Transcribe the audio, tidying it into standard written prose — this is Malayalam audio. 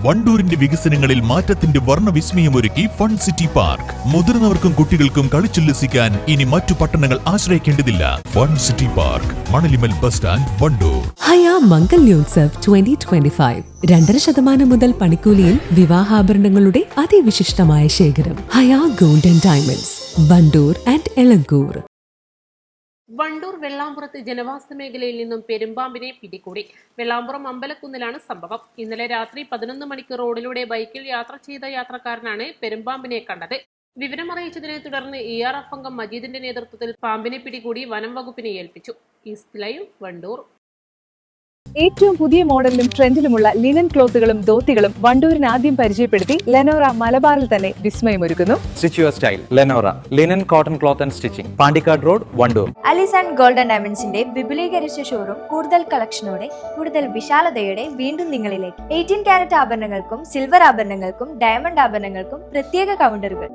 വണ്ടൂരിന്റെ വികസനങ്ങളിൽ മാറ്റത്തിന്റെ വർണ്ണവിസ്മയമൊരുക്കി ഫൺ സിറ്റി പാർക്ക്. മുതിർന്നവർക്കും കുട്ടികൾക്കും കളിച്ചുല്ലസിക്കാൻ ഇനി മറ്റു പട്ടണങ്ങൾ ആശ്രയിക്കേണ്ടതില്ല. Fun city park, Manalimal bus stand, Wandoor. Haya Mangalyotsav 2025 2.5% മുതൽ പണിക്കൂലിയിൽ വിവാഹാഭരണങ്ങളുടെ അതിവിശിഷ്ടമായ ശേഖരം. Haya golden diamonds, Wandoor and Elankur. Wandoor വെള്ളാമ്പുറത്ത് ജനവാസ മേഖലയിൽ നിന്നും പെരുമ്പാമ്പിനെ പിടികൂടി. വെള്ളാമ്പുറം അമ്പലക്കുന്നിലാണ് സംഭവം. ഇന്നലെ രാത്രി 11 മണിക്ക് റോഡിലൂടെ ബൈക്കിൽ യാത്ര ചെയ്ത യാത്രക്കാരനാണ് പെരുമ്പാമ്പിനെ കണ്ടത്. വിവരമറിയിച്ചതിനെ തുടർന്ന് ERF അംഗം മജീദിന്റെ നേതൃത്വത്തിൽ പാമ്പിനെ പിടികൂടി വനം വകുപ്പിനെ ഏൽപ്പിച്ചു. East live, Wandoor. ഏറ്റവും പുതിയ മോഡലിലും ട്രെൻഡിലുമുള്ള ലിനൻ ക്ലോത്തുകളും ധോത്തികളും വണ്ടൂരിന് ആദ്യം പരിചയപ്പെടുത്തി ലെനോറ മലബാറിൽ തന്നെ വിസ്മയമൊരുക്കുന്നു. Stitch your style Lenora linen cotton cloth and stitching, Pandikkad road, Wandoor. Alis and golden ഡയമണ്ട്സിന്റെ വിപുലീകരിച്ച ഷോറൂം കൂടുതൽ കളക്ഷനോടെ, കൂടുതൽ വിശാലതയോടെ വീണ്ടും നിങ്ങളിലേക്ക്. 18 കാരറ്റ് ആഭരണങ്ങൾക്കും സിൽവർ ആഭരണങ്ങൾക്കും ഡയമണ്ട് ആഭരണങ്ങൾക്കും പ്രത്യേക കൗണ്ടറുകൾ.